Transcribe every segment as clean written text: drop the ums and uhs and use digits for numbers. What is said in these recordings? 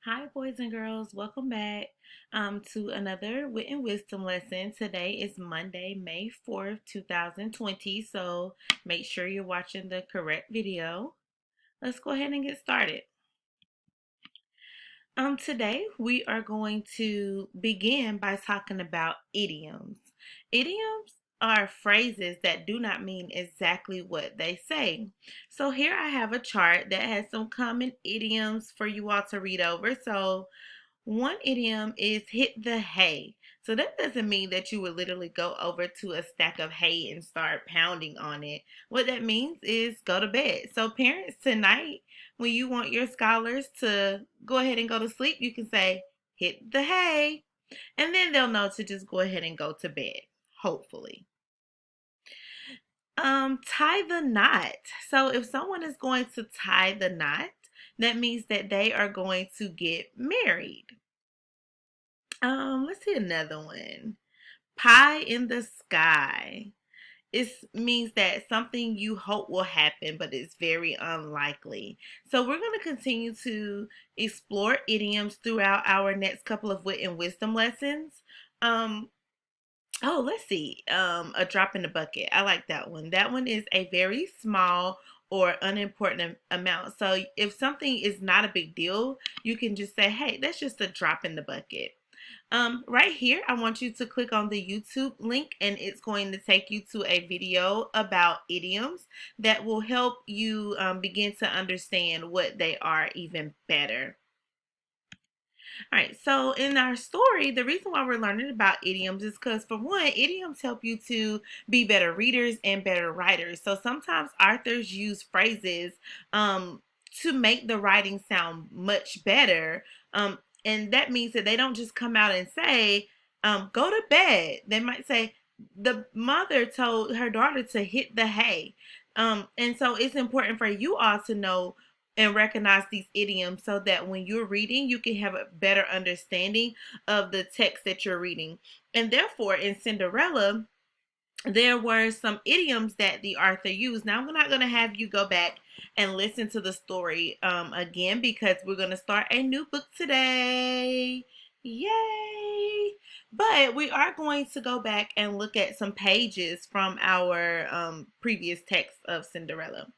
Hi, boys and girls. Welcome back to another Wit and Wisdom lesson. Today is Monday, May 4th, 2020. So make sure you're watching the correct video. Let's go ahead and get started. Today we are going to begin by talking about idioms. Idioms are phrases that do not mean exactly what they say. So here I have a chart that has some common idioms for you all to read over. So one idiom is hit the hay. So that doesn't mean that you would literally go over to a stack of hay and start pounding on it. What that means is go to bed. So parents, tonight, when you want your scholars to go ahead and go to sleep, you can say hit the hay. And then they'll know to just go ahead and go to bed, hopefully. Tie the knot. So if someone is going to tie the knot, that means that they are going to get married. Let's see another one. Pie in the sky. It means that something you hope will happen, but it's very unlikely. So we're going to continue to explore idioms throughout our next couple of wit and wisdom lessons. Um, let's see. A drop in the bucket. I like that one. That one is a very small or unimportant amount. So if something is not a big deal, you can just say, hey, that's just a drop in the bucket. Right here, I want you to click on the YouTube link and it's going to take you to a video about idioms that will help you begin to understand what they are even better. All right, so in our story, the reason why we're learning about idioms is because, for one, idioms help you to be better readers and better writers. So sometimes authors use phrases to make the writing sound much better. And that means that they don't just come out and say, go to bed. They might say, the mother told her daughter to hit the hay. And so it's important for you all to know and recognize these idioms so that when you're reading, you can have a better understanding of the text that you're reading. And therefore, in Cinderella, there were some idioms that the author used. Now, I'm not going to have you go back and listen to the story again because we're going to start a new book today. Yay! But we are going to go back and look at some pages from our previous text of Cinderella.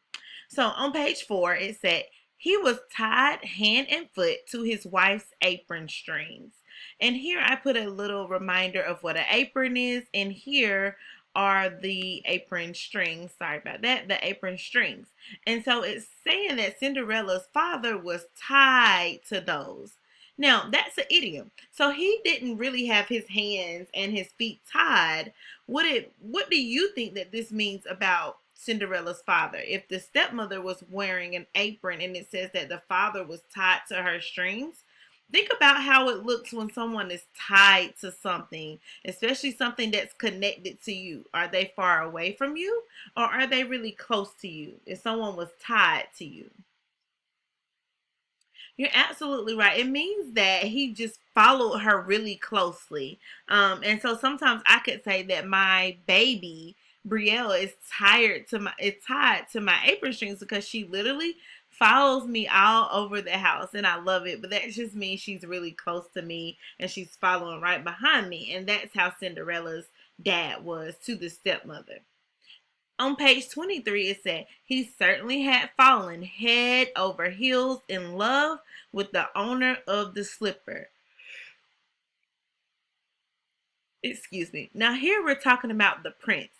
So on page 4, it said, he was tied hand and foot to his wife's apron strings. And here I put a little reminder of what an apron is. And here are the apron strings. Sorry about that. The apron strings. And so it's saying that Cinderella's father was tied to those. Now, that's an idiom. So he didn't really have his hands and his feet tied. What do you think that this means about Cinderella's father? If the stepmother was wearing an apron and it says that the father was tied to her strings, think about how it looks when someone is tied to something, especially something that's connected to you. Are they far away from you or are they really close to you if someone was tied to you? You're absolutely right. It means that he just followed her really closely. And so sometimes I could say that my baby Brielle is tied to my apron strings because she literally follows me all over the house and I love it. But that just means she's really close to me and she's following right behind me. And that's how Cinderella's dad was to the stepmother. On page 23, it said, he certainly had fallen head over heels in love with the owner of the slipper. Excuse me. Now, here we're talking about the prince.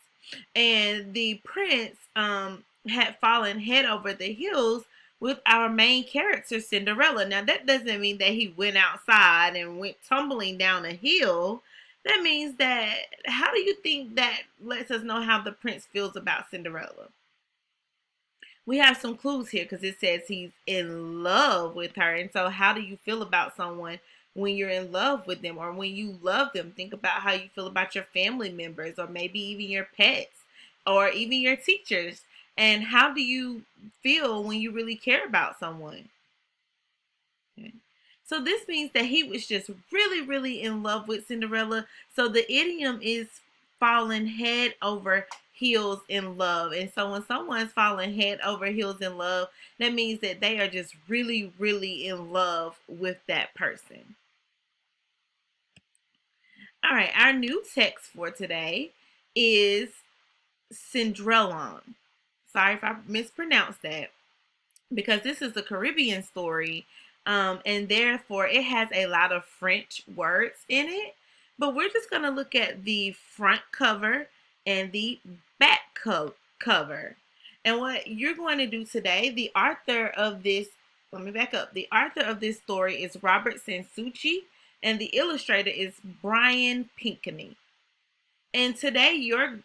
And the prince had fallen head over the heels with our main character, Cinderella. Now, that doesn't mean that he went outside and went tumbling down a hill. That means that, how do you think that lets us know how the prince feels about Cinderella? We have some clues here because it says he's in love with her. And so, how do you feel about someone when you're in love with them or when you love them? Think about how you feel about your family members or maybe even your pets or even your teachers. And how do you feel when you really care about someone? Okay. So this means that he was just really, really in love with Cinderella. So the idiom is falling head over heels in love. And so when someone's falling head over heels in love, that means that they are just really, really in love with that person. All right, our new text for today is Cinderellon. Sorry if I mispronounced that, because this is a Caribbean story, and therefore it has a lot of French words in it. But we're just going to look at the front cover and the back cover. And what you're going to do today, the author of this, let me back up. The author of this story is Robert Sansucci, and the illustrator is Brian Pinkney. And today, your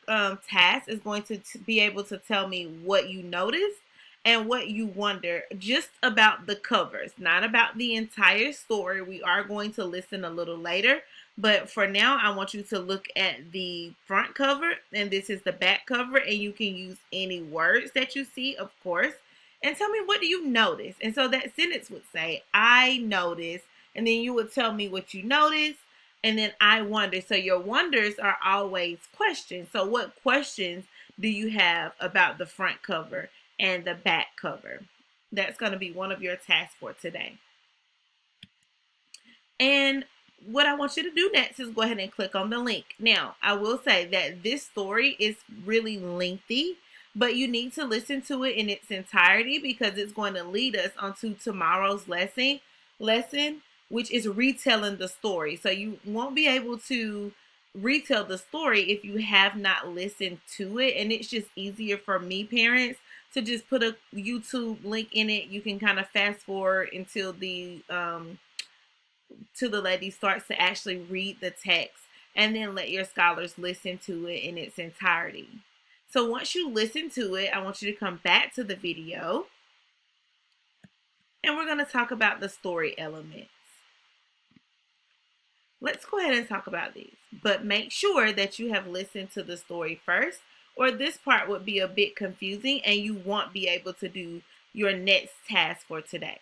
task is going to be able to tell me what you noticed and what you wonder just about the covers, not about the entire story. We are going to listen a little later, but for now, I want you to look at the front cover, and this is the back cover, and you can use any words that you see, of course, and tell me, what do you notice? And so that sentence would say, I noticed, and then you would tell me what you noticed, and then I wonder. So your wonders are always questions. So what questions do you have about the front cover and the back cover? That's going to be one of your tasks for today. And what I want you to do next is go ahead and click on the link. Now, I will say that this story is really lengthy, but you need to listen to it in its entirety because it's going to lead us onto tomorrow's lesson, which is retelling the story. So you won't be able to retell the story if you have not listened to it. And it's just easier for me, parents, to just put a YouTube link in it. You can kind of fast forward until the lady starts to actually read the text, and then let your scholars listen to it in its entirety. So once you listen to it, I want you to come back to the video, and we're going to talk about the story elements. Let's go ahead and talk about these, but make sure that you have listened to the story first, or this part would be a bit confusing and you won't be able to do your next task for today.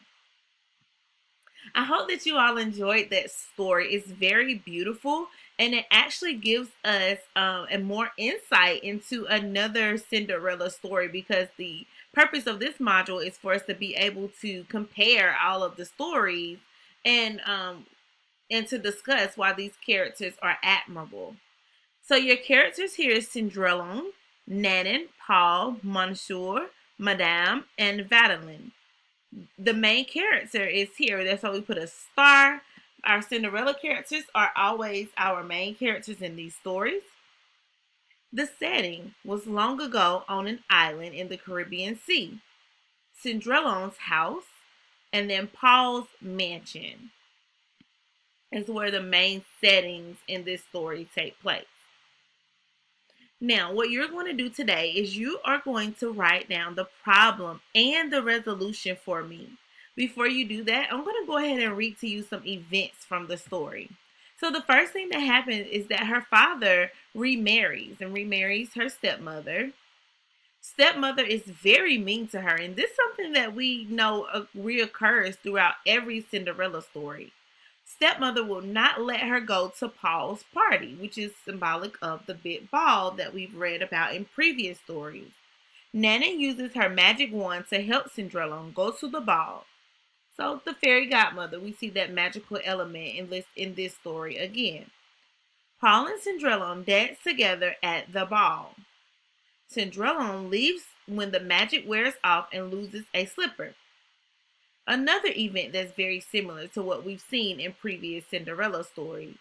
I hope that you all enjoyed that story. It's very beautiful, and it actually gives us a more insight into another Cinderella story, because the purpose of this module is for us to be able to compare all of the stories and to discuss why these characters are admirable. So your characters here is Cinderellon, Nanan, Paul, Monsieur, Madame, and Madeline. The main character is here. That's why we put a star. Our Cinderella characters are always our main characters in these stories. The setting was long ago on an island in the Caribbean Sea. Cinderellon's house and then Paul's mansion is where the main settings in this story take place. Now, what you're going to do today is you are going to write down the problem and the resolution for me. Before you do that, I'm going to go ahead and read to you some events from the story. So the first thing that happens is that her father remarries her stepmother. Stepmother is very mean to her, and this is something that we know reoccurs throughout every Cinderella story. Stepmother will not let her go to Paul's party, which is symbolic of the big ball that we've read about in previous stories. Nana uses her magic wand to help Cinderella go to the ball. So the fairy godmother, we see that magical element in this story again. Paul and Cinderella dance together at the ball. Cinderella leaves when the magic wears off and loses a slipper. Another event that's very similar to what we've seen in previous Cinderella stories.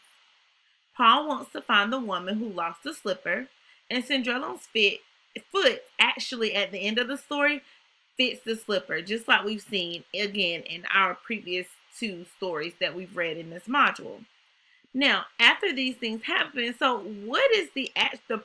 Paul wants to find the woman who lost the slipper, and Cinderella's foot actually at the end of the story fits the slipper, just like we've seen again in our previous two stories that we've read in this module. Now, after these things happen, so what is the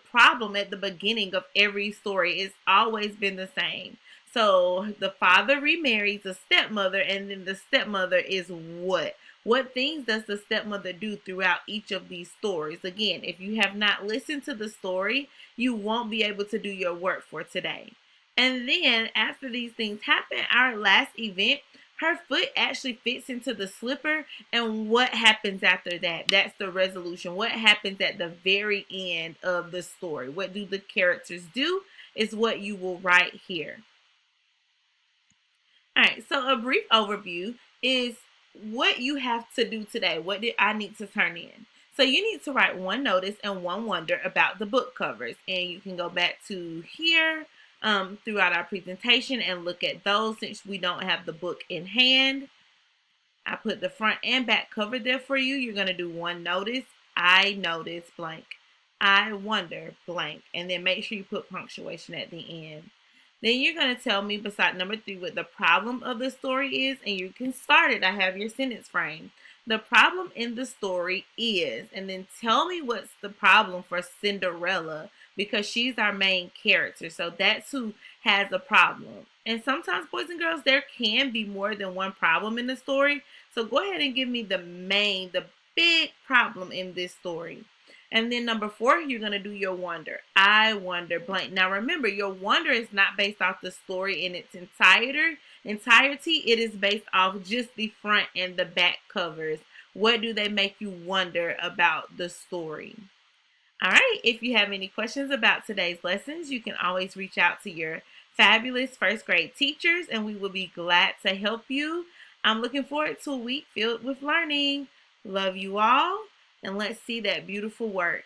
problem at the beginning of every story? It's always been the same. So the father remarries the stepmother, and then the stepmother is what? What things does the stepmother do throughout each of these stories? Again, if you have not listened to the story, you won't be able to do your work for today. And then after these things happen, our last event Her foot actually fits into the slipper, and what happens after that? That's the resolution. What happens at the very end of the story? What do the characters do? Is what you will write here. All right, so a brief overview is what you have to do today. What did I need to turn in? So you need to write one notice and one wonder about the book covers. And you can go back to here throughout our presentation and look at those since we don't have the book in hand. I put the front and back cover there for you. You're going to do one notice. I notice blank. I wonder blank. And then make sure you put punctuation at the end. Then you're going to tell me beside number 3 what the problem of the story is, and you can start it. I have your sentence frame. The problem in the story is, and then tell me what's the problem for Cinderella because she's our main character. So that's who has a problem. And sometimes, boys and girls, there can be more than one problem in the story. So go ahead and give me the big problem in this story. And then number 4, you're going to do your wonder. I wonder blank. Now remember, your wonder is not based off the story in its entirety. It is based off just the front and the back covers. What do they make you wonder about the story? All right, if you have any questions about today's lessons, you can always reach out to your fabulous first grade teachers and we will be glad to help you. I'm looking forward to a week filled with learning. Love you all, and let's see that beautiful work.